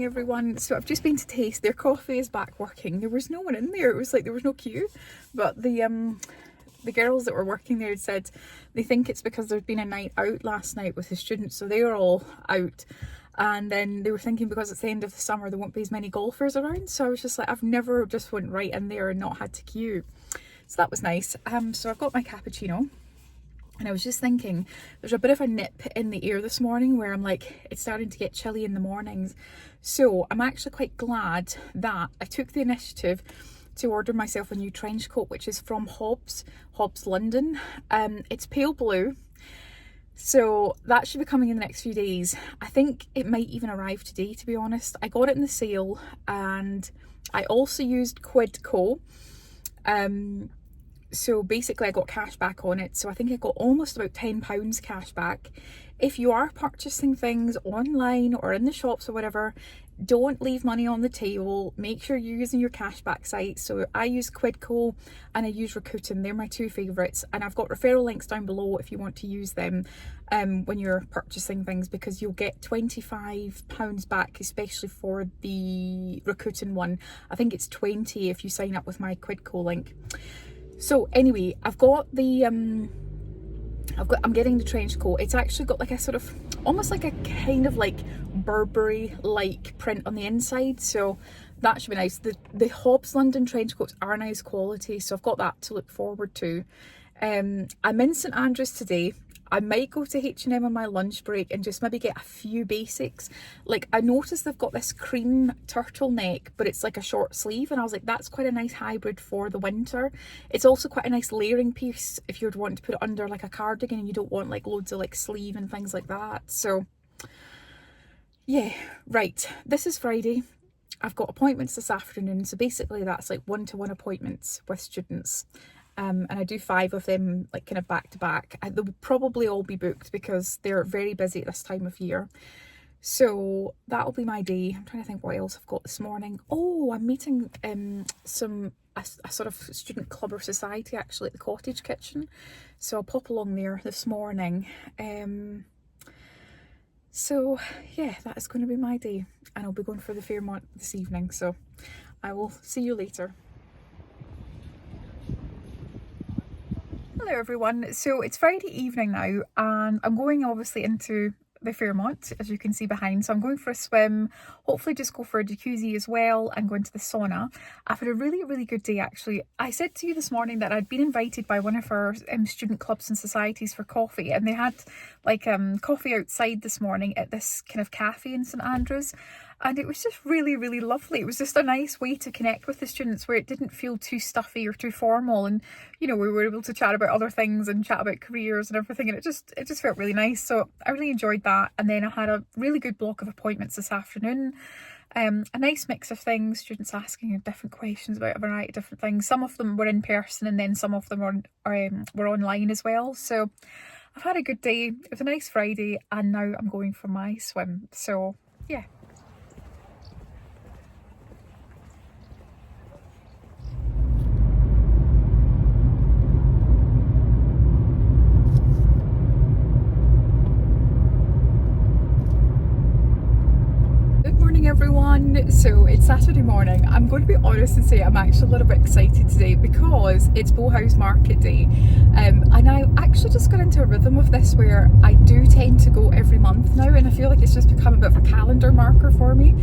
everyone. So I've just been to Taste. Their coffee is back working. There was no one in there. It was like there was no queue, but the girls that were working there had said they think it's because there's been a night out last night with the students, so they were all out, and then they were thinking because it's the end of the summer there won't be as many golfers around. So I was just like, I've never just went right in there and not had to queue, so that was nice. So I've got my cappuccino. And I was just thinking, there's a bit of a nip in the air this morning where I'm like, it's starting to get chilly in the mornings. So I'm actually quite glad that I took the initiative to order myself a new trench coat, which is from Hobbs London. It's pale blue. So that should be coming in the next few days. I think it might even arrive today, to be honest. I got it in the sale, and I also used Quidco. So basically I got cash back on it, so I think I got almost about £10 cash back. If you are purchasing things online or in the shops or whatever, don't leave money on the table. Make sure you're using your cashback site. So I use Quidco and I use Rakuten. They're my two favourites, and I've got referral links down below if you want to use them when you're purchasing things, because you'll get £25 back, especially for the Rakuten one. I think it's 20 if you sign up with my Quidco link. So anyway, I've got the I'm getting the trench coat. It's actually got like a sort of almost like a kind of like Burberry like print on the inside, so that should be nice. The Hobbs London trench coats are nice quality, so I've got that to look forward to. I'm in St Andrews today. I might go to H&M on my lunch break and just maybe get a few basics. Like, I noticed they've got this cream turtleneck, but it's like a short sleeve, and I was like, that's quite a nice hybrid for the winter. It's also quite a nice layering piece if you'd want to put it under like a cardigan and you don't want like loads of like sleeve and things like that. So yeah, right, this is Friday. I've got appointments this afternoon, so basically that's like one-to-one appointments with students. And I do 5 of them like kind of back to back. They will probably all be booked because they're very busy at this time of year. So that'll be my day. I'm trying to think what else I've got this morning. Oh, I'm meeting a sort of student club or society actually at the cottage kitchen. So I'll pop along there this morning. So yeah, that is going to be my day. And I'll be going for the Fairmont this evening. So I will see you later. Hello everyone, so it's Friday evening now, and I'm going obviously into the Fairmont, as you can see behind. So I'm going for a swim, hopefully just go for a jacuzzi as well, and go into the sauna. I've had a really good day actually. I said to you this morning that I'd been invited by one of our student clubs and societies for coffee, and they had like coffee outside this morning at this kind of cafe in St Andrews. And it was just really lovely. It was just a nice way to connect with the students where it didn't feel too stuffy or too formal, and you know, we were able to chat about other things and chat about careers and everything, and it just felt really nice. So I really enjoyed that. And then I had a really good block of appointments this afternoon. A nice mix of things, students asking different questions about a variety of different things. Some of them were in person, and then some of them were online as well. So I've had a good day. It was a nice Friday, and now I'm going for my swim. So yeah. Everyone, so it's Saturday morning. I'm going to be honest and say I'm actually a little bit excited today because it's Bowhouse market day, and I actually just got into a rhythm of this where I do tend to go every month now, and I feel like it's just become a bit of a calendar marker for me.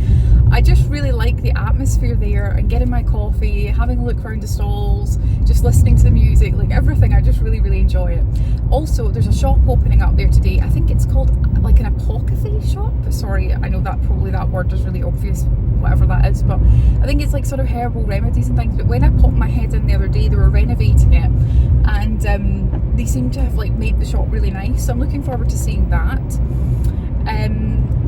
I just really like the atmosphere there and getting my coffee, having a look around the stalls, just listening to the music, like everything. I just really enjoy it. Also, there's a shop opening up there today. I think it's called like an apothecary shop. Sorry, I know that probably that word is really obvious, whatever that is, but I think it's like sort of herbal remedies and things. But when I popped my head in the other day, they were renovating it, and they seem to have like made the shop really nice, so I'm looking forward to seeing that.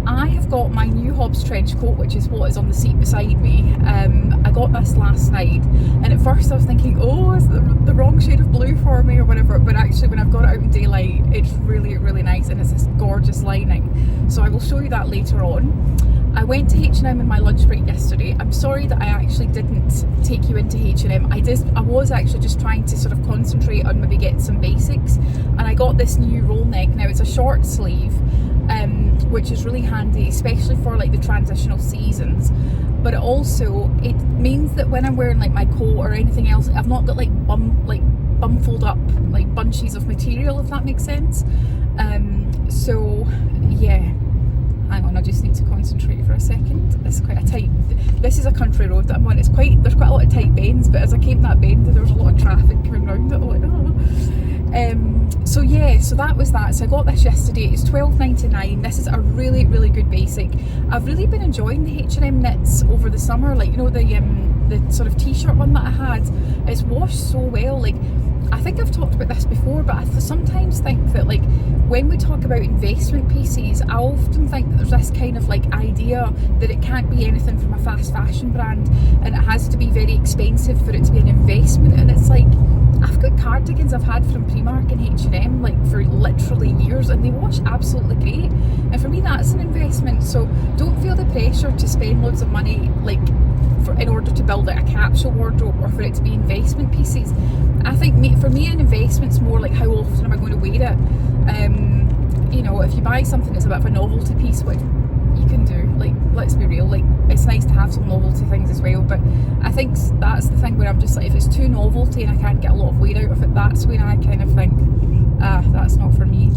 I have got my new Hobbs trench coat, which is what is on the seat beside me. I got this last night, and at first I was thinking, oh, is the wrong shade of blue for me or whatever, but actually when I've got it out in daylight, it's really nice, and it's this gorgeous lining. So I will show you that later on. I went to H&M in my lunch break yesterday. I'm sorry that I actually didn't take you into H&M. I was actually just trying to sort of concentrate on maybe getting some basics, and I got this new roll neck. Now it's a short sleeve, which is really handy, especially for like the transitional seasons. But it means that when I'm wearing like my coat or anything else, I've not got like bumfold up like bunches of material, if that makes sense. So yeah, hang on, I just need to concentrate for a second. It's quite a tight, this is a country road that I'm on. There's quite a lot of tight bends, but as I came to that bend there was a lot of traffic coming round it. I'm like, oh. So yeah, so that was that. So I got this yesterday. It's £12.99. This is a really good basic. I've really been enjoying the H&M knits over the summer, like, you know, the sort of t-shirt one that I had. It's washed so well. Like, I think I've talked about this before, but I sometimes think that, like, when we talk about investment pieces, I often think that there's this kind of like idea that it can't be anything from a fast fashion brand and it has to be very expensive for it to be an investment. And it's like, I've got cardigans I've had from Primark and H&M like for literally years, and they wash absolutely great, and for me that's an investment. So don't feel the pressure to spend loads of money like in order to build like a capsule wardrobe or for it to be investment pieces. I think for me an investment's more like how often am I going to wear it. You know, if you buy something that's a bit of a novelty piece, which you can do, like, let's be real, like, it's nice to have some novelty things as well, but I think that's the thing where I'm just like, if it's too novelty and I can't get a lot of wear out of it, that's when I kind of think, that's not for me.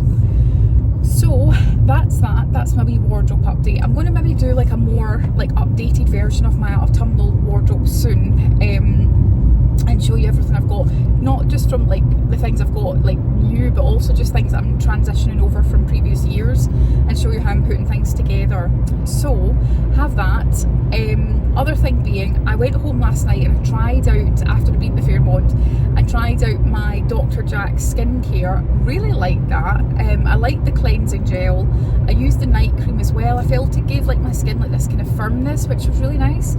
So that's my wee wardrobe update. I'm going to maybe do like a more like updated version of my autumnal wardrobe soon, and show you everything I've got, not just from like the things I've got like new, but also just things that I'm transitioning over from previous years, and show you how I'm putting things together. So have that. Other thing being, I went home last night and I tried out, after being the Fairmont, I tried out my Dr. Jack's skincare. Really liked that. I liked the cleansing gel. I used the night cream as well. I felt it gave like my skin like this kind of firmness, which was really nice.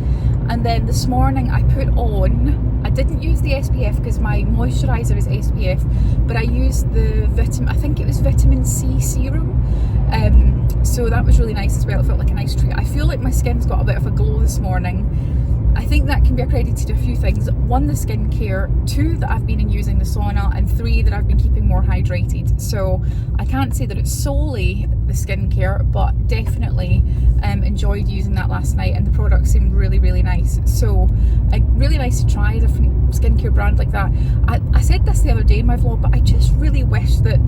And then this morning I put on, I didn't use the SPF because my moisturiser is SPF, but I used the I think it was vitamin C serum. So that was really nice as well. It felt like a nice treat. I feel like my skin's got a bit of a glow this morning. I think that can be accredited to a few things. One, the skincare. Two, that I've been using the sauna. And three, that I've been keeping more hydrated. So I can't say that it's solely the skincare, but definitely enjoyed using that last night, and the products seemed really nice. So really nice to try a different skincare brand like that. I said this the other day in my vlog, but I just really wish that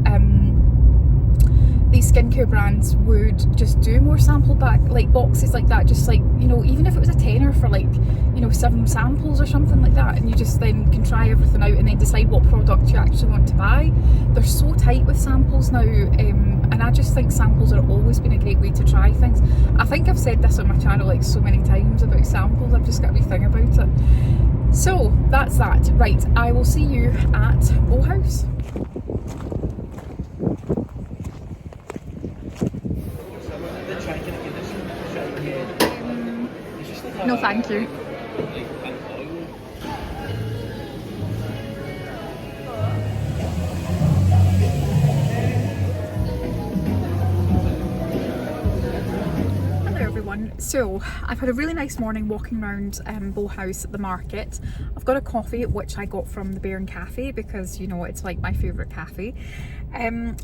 these skincare brands would just do more sample boxes like that, just like, you know, even if it was a tenner for like, you know, 7 samples or something like that, and you just then can try everything out and then decide what product you actually want to buy. They're so tight with samples now, and I just think samples have always been a great way to try things. I think I've said this on my channel like so many times about samples, I've just got a wee thing about it. So that's that. Right, I will see you at Bowhouse. No, thank you. Hello everyone. So I've had a really nice morning walking around Bowhouse at the market. I've got a coffee, which I got from the Bear and Cafe, because, you know, it's like my favourite cafe.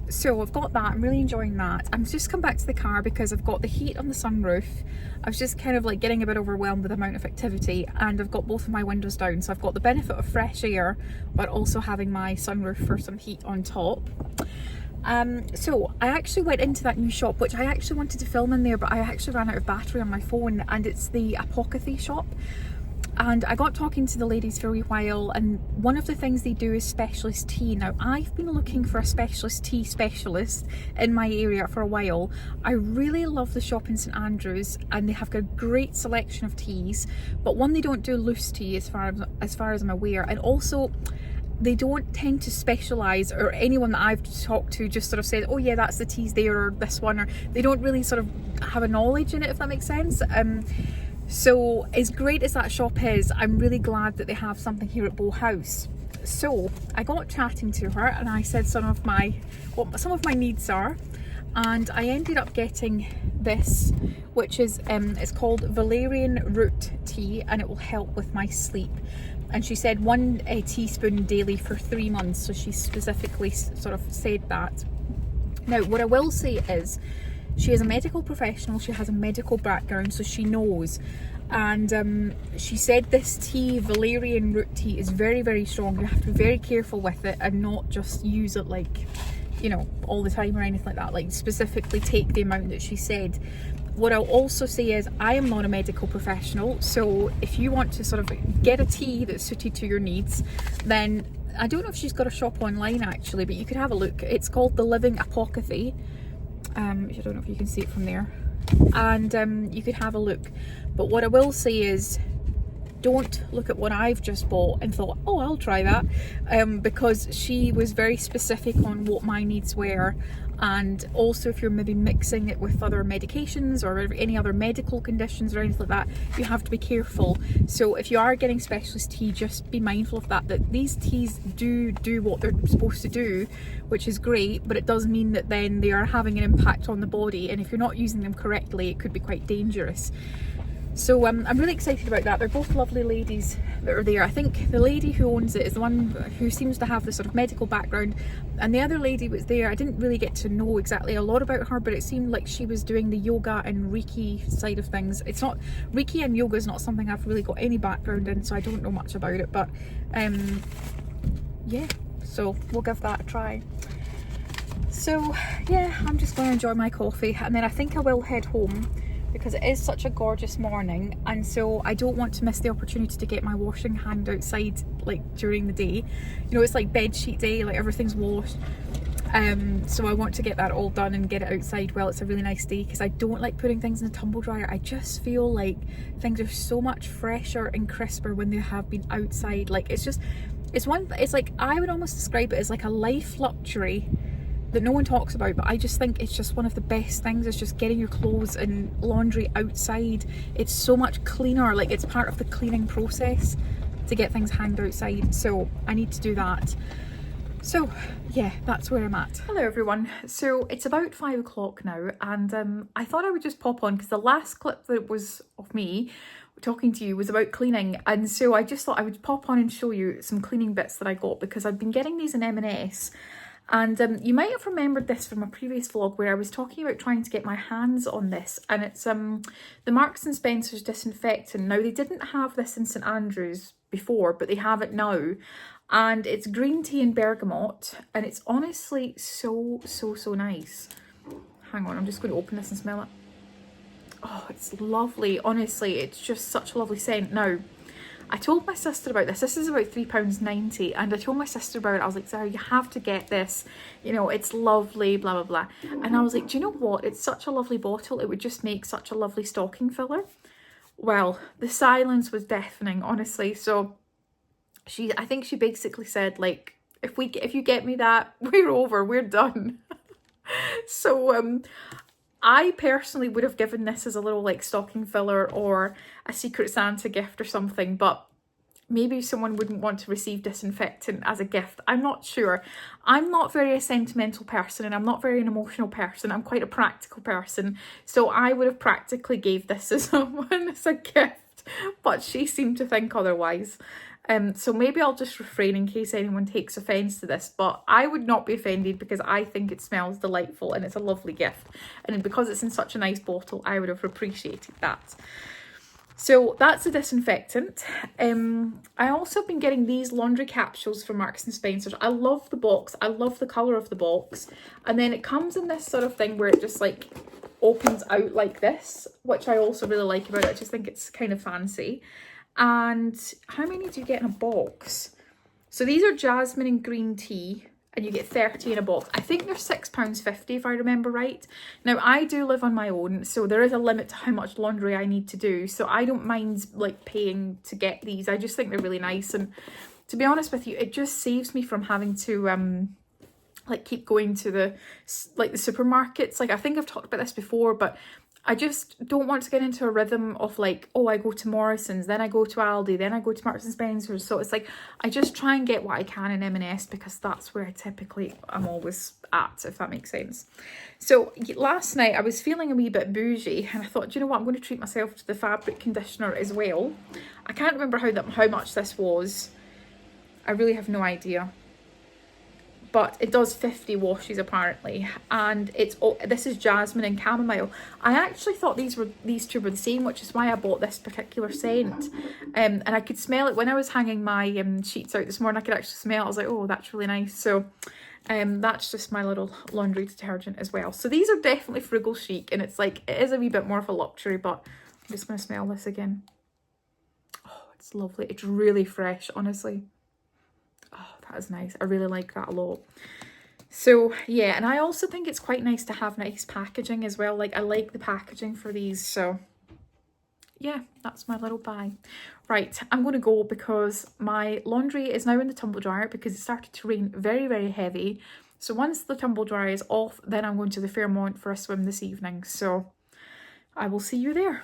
So I've got that, I'm really enjoying that. I'm just come back to the car because I've got the heat on the sunroof. I was just kind of like getting a bit overwhelmed with the amount of activity, and I've got both of my windows down, so I've got the benefit of fresh air, but also having my sunroof for some heat on top. So I actually went into that new shop, which I actually wanted to film in there, but I actually ran out of battery on my phone, and it's the apothecary shop. And I got talking to the ladies for a wee while, and one of the things they do is specialist tea. Now, I've been looking for a specialist tea specialist in my area for a while. I really love the shop in St Andrews, and they have got a great selection of teas, but one, they don't do loose tea as far as I'm aware, and also they don't tend to specialise, or anyone that I've talked to just sort of said, oh yeah, that's the teas there, or this one, or they don't really sort of have a knowledge in it, if that makes sense. So as great as that shop is, I'm really glad that they have something here at Bowhouse. So I got chatting to her, and I said what some of my needs are, and I ended up getting this, which is it's called valerian root tea, and it will help with my sleep. And she said 1 teaspoon daily for 3 months, so she specifically sort of said that. Now, what I will say is, She is a medical professional, she has a medical background, so she knows. And she said this tea, valerian root tea, is very, very strong. You have to be very careful with it and not just use it like, you know, all the time or anything like that. Like, specifically take the amount that she said. What I'll also say is, I am not a medical professional, so if you want to sort of get a tea that's suited to your needs, then I don't know if she's got a shop online actually, but you could have a look. It's called The Living Apothecary. I don't know if you can see it from there. And you could have a look. But what I will say is, don't look at what I've just bought and thought, oh, I'll try that, because she was very specific on what my needs were. And also, if you're maybe mixing it with other medications or any other medical conditions or anything like that, you have to be careful. So if you are getting specialist tea, just be mindful of that these teas do what they're supposed to do, which is great, but it does mean that then they are having an impact on the body, and if you're not using them correctly, it could be quite dangerous. So I'm really excited about that. They're both lovely ladies that are there. I think the lady who owns it is the one who seems to have the sort of medical background, and the other lady was there. I didn't really get to know exactly a lot about her, but it seemed like she was doing the yoga and Reiki side of things. It's not, Reiki and yoga is not something I've really got any background in, so I don't know much about it, but yeah, so we'll give that a try. So yeah, I'm just going to enjoy my coffee, and then I think I will head home, because it is such a gorgeous morning, and so I don't want to miss the opportunity to get my washing hand outside like during the day. You know, it's like bed sheet day, like everything's washed, so I want to get that all done and get it outside while it's a really nice day, because I don't like putting things in a tumble dryer. I just feel like things are so much fresher and crisper when they have been outside. Like, it's like, I would almost describe it as like a life luxury that no one talks about, but I just think it's just one of the best things, is just getting your clothes and laundry outside. It's so much cleaner, like it's part of the cleaning process to get things hanged outside, so I need to do that. So yeah, that's where I'm at. Hello everyone. So it's about 5 o'clock now, and I thought I would just pop on, because the last clip that was of me talking to you was about cleaning, and so I just thought I would pop on and show you some cleaning bits that I got, because I've been getting these in M&S. And you might have remembered this from a previous vlog where I was talking about trying to get my hands on this, and it's the Marks and Spencer's disinfectant. Now, they didn't have this in St Andrews before, but they have it now, and it's green tea and bergamot, and it's honestly so nice. Hang on, I'm just going to open this and smell it. Oh, it's lovely. Honestly, it's just such a lovely scent. Now, I told my sister about this. This is about £3.90, and I told my sister about it. I was like, Sarah, you have to get this. You know, it's lovely, blah, blah, blah. And I was like, do you know what? It's such a lovely bottle. It would just make such a lovely stocking filler. Well, the silence was deafening, honestly. So I think she basically said, like, if you get me that, we're over, we're done. So I personally would have given this as a little like stocking filler or a Secret Santa gift or something, but maybe someone wouldn't want to receive disinfectant as a gift. I'm not sure. I'm not very a sentimental person, and I'm not very an emotional person. I'm quite a practical person. So I would have practically gave this to someone as a gift, but she seemed to think otherwise. So maybe I'll just refrain in case anyone takes offence to this, but I would not be offended, because I think it smells delightful and it's a lovely gift. And because it's in such a nice bottle, I would have appreciated that. So that's a disinfectant. I also have been getting these laundry capsules from Marks and Spencer's. I love the box. I love the colour of the box. And then it comes in this sort of thing where it just like opens out like this, which I also really like about it. I just think it's kind of fancy. And how many do you get in a box? So these are jasmine and green tea, and you get 30 in a box. I think they're £6.50 if I remember right. Now, I do live on my own, so there is a limit to how much laundry I need to do. So I don't mind like paying to get these. I just think they're really nice. And to be honest with you, it just saves me from having to like keep going to the supermarkets. Like, I think I've talked about this before, but I just don't want to get into a rhythm of like, oh, I go to Morrison's, then I go to Aldi, then I go to Marks and Spencer's. So it's like, I just try and get what I can in M&S, because that's where I typically am always at, if that makes sense. So last night I was feeling a wee bit bougie, and I thought, do you know what, I'm going to treat myself to the fabric conditioner as well. I can't remember how much this was. I really have no idea. but it does 50 washes apparently, and this is jasmine and chamomile. I actually thought these two were the same, which is why I bought this particular scent. And I could smell it when I was hanging my sheets out this morning. I could actually smell it. I was like, oh, that's really nice. So that's just my little laundry detergent as well. So these are definitely frugal chic, and it's like, it is a wee bit more of a luxury, but I'm just going to smell this again. Oh, it's lovely. It's really fresh, honestly. Oh, that is nice. I really like that a lot. So yeah, and I also think it's quite nice to have nice packaging as well. Like, I like the packaging for these, so yeah, that's my little buy. Right, I'm going to go because my laundry is now in the tumble dryer because it started to rain very, very heavy. So once the tumble dryer is off, then I'm going to the Fairmont for a swim this evening. So I will see you there.